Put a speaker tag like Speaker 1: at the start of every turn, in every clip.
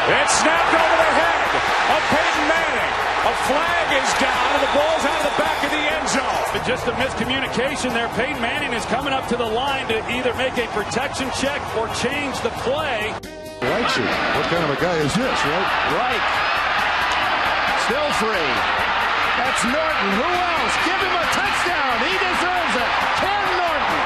Speaker 1: It's snapped over the head of Peyton Manning. A flag is down, and the ball's out of the back of the end zone. But just a miscommunication there. Peyton Manning is coming up to the line to either make a protection check or change the play.
Speaker 2: Likes it. What kind of a guy is this, right?
Speaker 1: Right. Still free. That's Norton. Who else? Give him a touchdown. He deserves it. Ken Norton.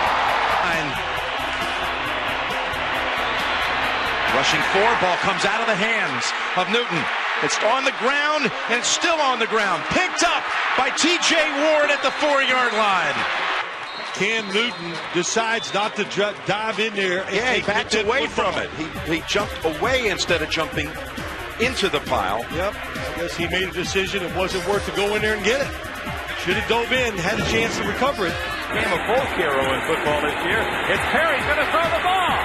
Speaker 3: Rushing 4, ball comes out of the hands of Newton. It's on the ground, and it's still on the ground. Picked up by T.J. Ward at the 4-yard line.
Speaker 4: Cam Newton decides not to dive in there.
Speaker 3: Yeah, he backs away from it. He jumped away instead of jumping into the pile.
Speaker 4: Yep, I guess he made a decision it wasn't worth to go in there and get it. Should have dove in, had a chance to recover it.
Speaker 1: Game of folk hero in football this year. It's Perry's going to throw the ball.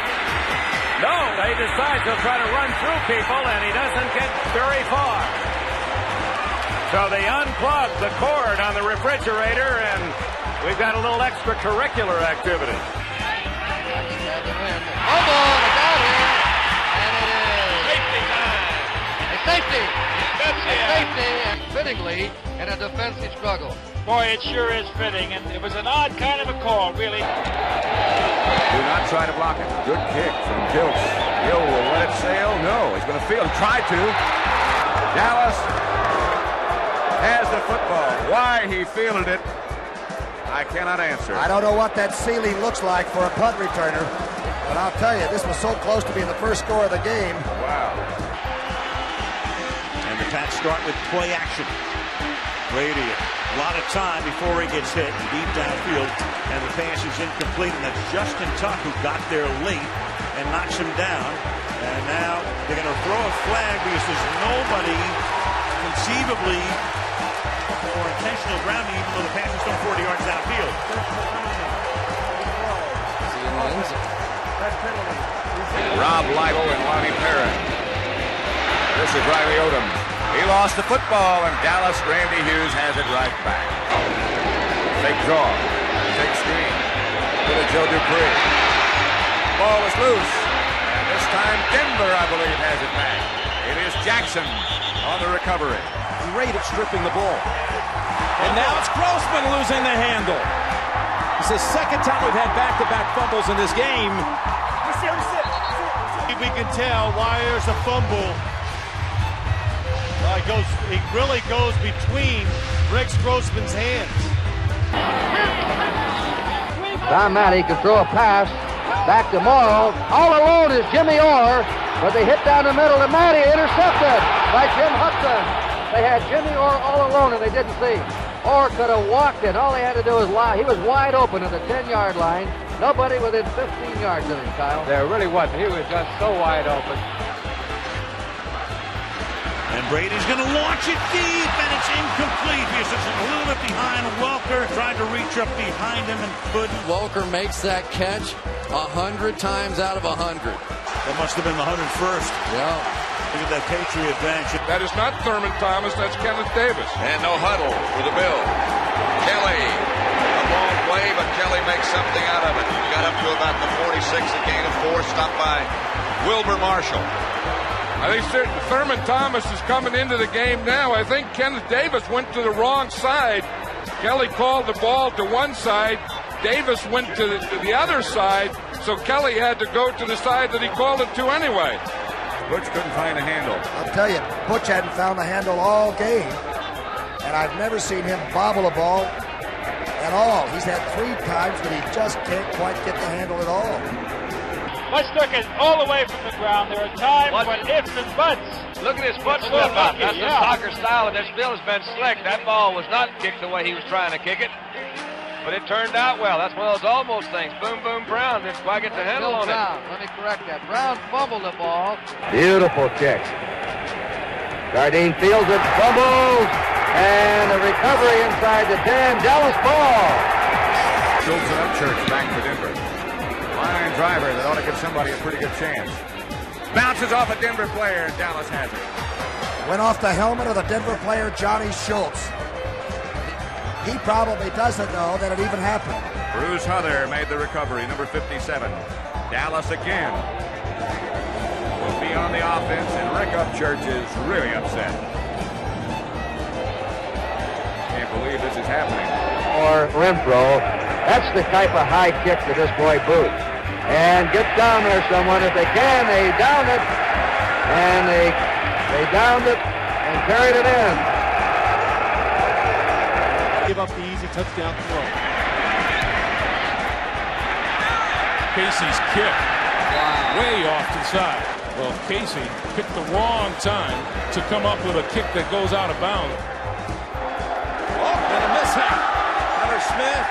Speaker 1: No, they decide to try to run through people, and he doesn't get very far. So they unplug the cord on the refrigerator, and we've got a little extracurricular activity.
Speaker 5: Oh, ball, they got it, and it is safety time. A safety. Safety, and fittingly, in a defensive struggle.
Speaker 6: Boy, it sure is fitting, and it was an odd kind of a call, really.
Speaker 1: Do not try to block it. Good kick from Gilks. Gill will let it sail. No, he's going to field. Try to. Dallas has the football. Why he fielded it, I cannot answer.
Speaker 7: I don't know what that ceiling looks like for a punt returner, but I'll tell you, this was so close to being the first score of the game.
Speaker 1: Wow.
Speaker 3: And the Pats start with play action. Brady, a lot of time before he gets hit deep downfield, and the pass is incomplete, and that's Justin Tuck who got there late and knocks him down. And now they're going to throw a flag because there's nobody conceivably for intentional grounding, even though the pass is still 40 yards downfield.
Speaker 1: Rob Lidle and Lonnie Perrin. This is Riley Odom. He lost the football, and Dallas, Randy Hughes has it right back. Fake draw. Fake screen. To Joe Dupree. Ball is loose. And this time Denver, I believe, has it back. It is Jackson on the recovery.
Speaker 3: Great at stripping the ball. And now it's Grossman losing the handle. It's the second time we've had back-to-back fumbles in this game.
Speaker 4: We can tell why there's a fumble. It really goes between Rex Grossman's hands.
Speaker 5: Don Matty can throw a pass back to Morrow. All alone is Jimmy Orr, but they hit down the middle to Matty, intercepted by Jim Hudson. They had Jimmy Orr all alone, and they didn't see. Orr could have walked it. All they had to do was lie. He was wide open at the 10-yard line. Nobody within 15 yards of him, Kyle.
Speaker 6: There really wasn't. He was just so wide open.
Speaker 3: And Brady's going to launch it deep, and it's incomplete because it's a little bit behind Welker. Tried to reach up behind him and couldn't.
Speaker 8: Welker makes that catch 100 times out of 100.
Speaker 3: That must have been the 101st.
Speaker 8: Yeah.
Speaker 3: Look at that Patriot bench.
Speaker 9: That is not Thurman Thomas, that's Kenneth Davis.
Speaker 10: And no huddle for the Bills. Kelly, a long play, but Kelly makes something out of it. Got up to about the 46, a gain of 4, stopped by Wilbur Marshall.
Speaker 9: I think Thurman Thomas is coming into the game now. I think Kenneth Davis went to the wrong side. Kelly called the ball to one side. Davis went to the other side, so Kelly had to go to the side that he called it to anyway.
Speaker 1: Butch couldn't find a handle.
Speaker 7: I'll tell you, Butch hadn't found the handle all game, and I've never seen him bobble a ball at all. He's had 3 times that he just can't quite get the handle at all.
Speaker 6: Butch took it all the way from the ground. There are times when ifs and buts.
Speaker 11: Look at his foot step up. That's the soccer style, and this field has been slick. That ball was not kicked the way he was trying to kick it, but it turned out well. That's one of those almost things. Boom, boom, Brown didn't quite get the handle on it.
Speaker 5: Let me correct that. Brown fumbled the ball. Beautiful kick. Jardine fields it, fumbles, and a recovery inside the 10. Dallas ball.
Speaker 1: Schultz and Upchurch back for Denver. Line driver that ought to give somebody a pretty good chance. Bounces off a Denver player, and Dallas has it.
Speaker 7: Went off the helmet of the Denver player, Johnny Schultz. He probably doesn't know that it even happened.
Speaker 1: Bruce Huther made the recovery, number 57. Dallas again will be on the offense, and Rick Upchurch is really upset. Can't believe this is happening.
Speaker 5: Or Renfro. That's the type of high kick that this boy Booth. And get down there, someone. If they can, they down it. And they downed it and carried it in.
Speaker 12: Give up the easy touchdown throw.
Speaker 13: Casey's kick. Wow. Way off to the side. Well, Casey picked the wrong time to come up with a kick that goes out of bounds.
Speaker 12: Oh, and a mishap. Hunter Smith,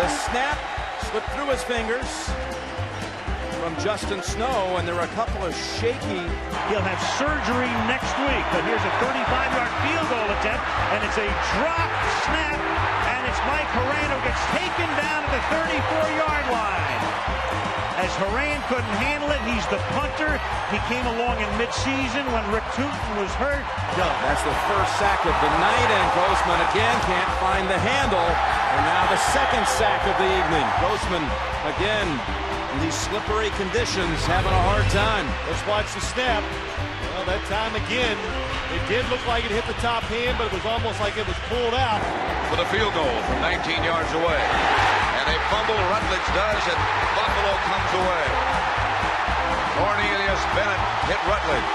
Speaker 12: the snap slipped through his fingers from Justin Snow, and there were a couple of shaky.
Speaker 3: He'll have surgery next week, but here's a 35-yard field goal attempt, and it's a drop snap, and it's Mike Horan who gets taken down to the 34-yard line. As Horan couldn't handle it, he's the punter. He came along in midseason when Rick Tootin was hurt.
Speaker 12: That's the first sack of the night, and Grossman again can't find the handle. And now the second sack of the evening. Grossman again in these slippery conditions, having a hard time.
Speaker 4: Let's watch the snap. Well, that time again, it did look like it hit the top hand, but it was almost like it was pulled out.
Speaker 10: For the field goal from 19 yards away. And a fumble Rutledge does, and Buffalo comes away. Cornelius Bennett hit Rutledge.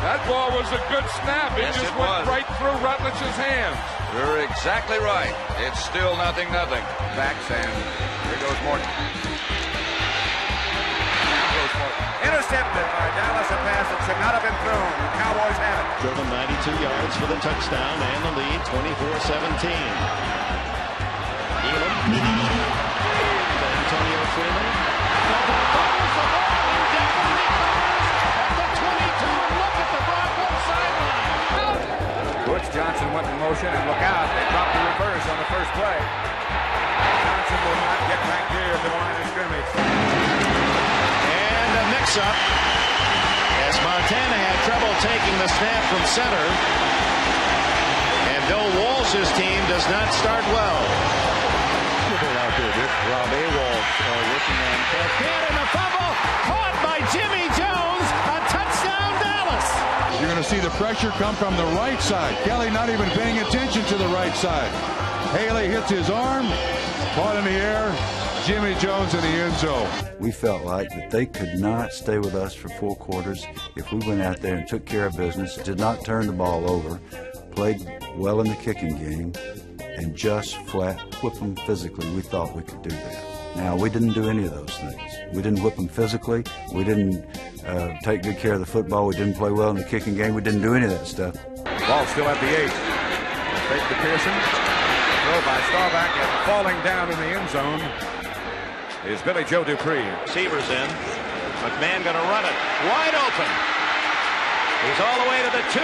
Speaker 9: That ball was a good snap. It
Speaker 10: Yes,
Speaker 9: just
Speaker 10: it
Speaker 9: went
Speaker 10: was.
Speaker 9: right through Rutledge's hands.
Speaker 10: You're exactly right. It's still 0-0.
Speaker 1: Backs, and here goes Morton. Intercepted by Dallas, a pass that should not have been thrown. The Cowboys have it.
Speaker 14: Driven 92 yards for the touchdown and the lead, 24-17. Elam. Antonio Freeman.
Speaker 1: Butch Johnson went in motion, and look out, they dropped the reverse on the first play. Johnson will not get back here at the line of scrimmage.
Speaker 14: And a mix-up as Montana had trouble taking the snap from center. And Bill Walsh's team does not start well.
Speaker 2: Out there,
Speaker 14: Rob Awald working on Cascade, and a fumble caught by Jimmy Jones. A touchdown, Dallas.
Speaker 2: You're going to see the pressure come from the right side. Kelly not even paying attention to the right side. Haley hits his arm, caught in the air. Jimmy Jones in the end zone.
Speaker 15: We felt like that they could not stay with us for 4 quarters if we went out there and took care of business, did not turn the ball over, played well in the kicking game, and just flat whip them physically. We thought we could do that. Now, we didn't do any of those things. We didn't whip them physically. We didn't take good care of the football. We didn't play well in the kicking game. We didn't do any of that stuff.
Speaker 1: Ball still at the 8. Fake to Pearson. Throw by Staubach, and falling down in the end zone is Billy Joe Dupree.
Speaker 14: Receivers in. McMahon going to run it. Wide open. He's all the way to the 2.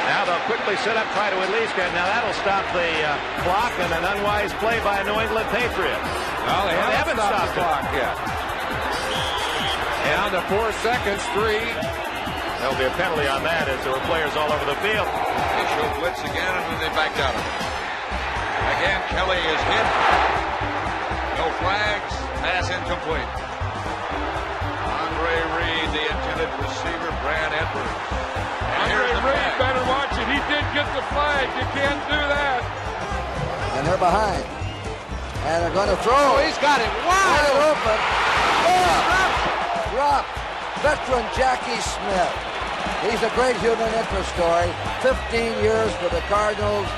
Speaker 14: Now they'll quickly set up, try to at least get. Now that'll stop the clock, and an unwise play by a New England Patriot.
Speaker 9: Well, they haven't stopped the clock yet.
Speaker 14: Down to 4 seconds, 3. There'll be a penalty on that as there were players all over the field.
Speaker 10: They show blitz again, and then they backed out of it. Again, Kelly is hit. No flags. Pass incomplete. Andre Reed, the intended receiver, Brad Edwards.
Speaker 9: Andre Reed better watch it. He did get the flag. You can't do that.
Speaker 7: And they're behind. And they're going to throw.
Speaker 5: Oh, he's got it wide
Speaker 7: open. Drop. Veteran Jackie Smith. He's a great human interest story. 15 years for the Cardinals.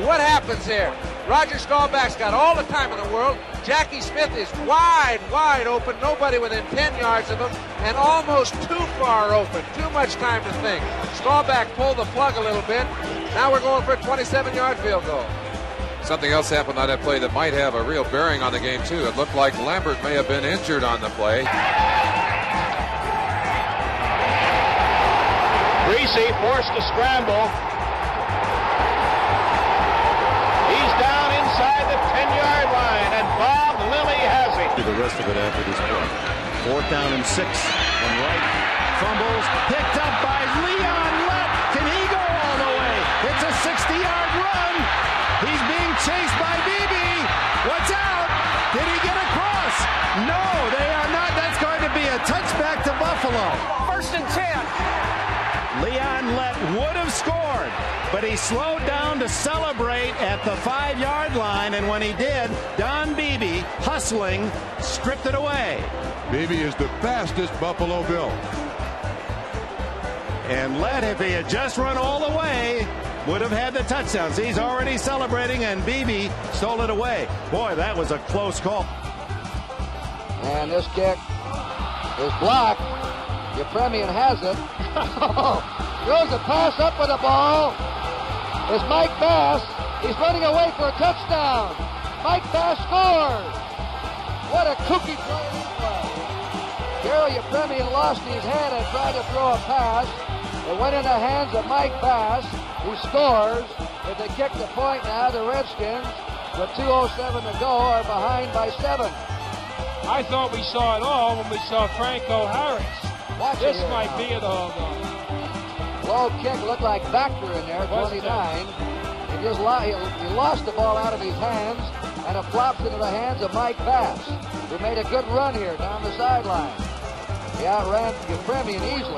Speaker 5: What happens here? Roger Staubach's got all the time in the world. Jackie Smith is wide open. Nobody within 10 yards of him, and almost too far open. Too much time to think. Staubach pulled the plug a little bit. Now we're going for a 27-yard field goal.
Speaker 8: Something else happened on that play that might have a real bearing on the game, too. It looked like Lambert may have been injured on the play.
Speaker 14: Greasy forced to scramble. He's down inside the 10-yard line, and Bob Lilly has him. The rest of it after this play. 4th down and 6. And Wright fumbles, picked up by Leon Lett. Can he go all the way? It's a 60-yard run. He's being chased by Beebe. What's out? Did he get across? No, they are not. That's going to and 10. Leon Lett would have scored, but he slowed down to celebrate at the 5-yard line, and when he did, Don Beebe, hustling, stripped it away.
Speaker 2: Beebe is the fastest Buffalo Bill.
Speaker 14: And Lett, if he had just run all the way, would have had the touchdowns. He's already celebrating, and Beebe stole it away. Boy, that was a close call.
Speaker 5: And this kick is blocked. Yepremian has it. Throws a pass up with the ball. It's Mike Bass. He's running away for a touchdown. Mike Bass scores. What a kooky play this was. Gary Yepremian lost his head and tried to throw a pass. It went in the hands of Mike Bass, who scores. If they kick the point now, the Redskins, with 2:07 to go, are behind by 7.
Speaker 6: I thought we saw it all when we saw Franco Harris. This might be it all, though.
Speaker 5: Low kick looked like Bacter in there, 29. He lost the ball out of his hands, and it flops into the hands of Mike Bass, who made a good run here down the sideline. He outran Yepremian easily.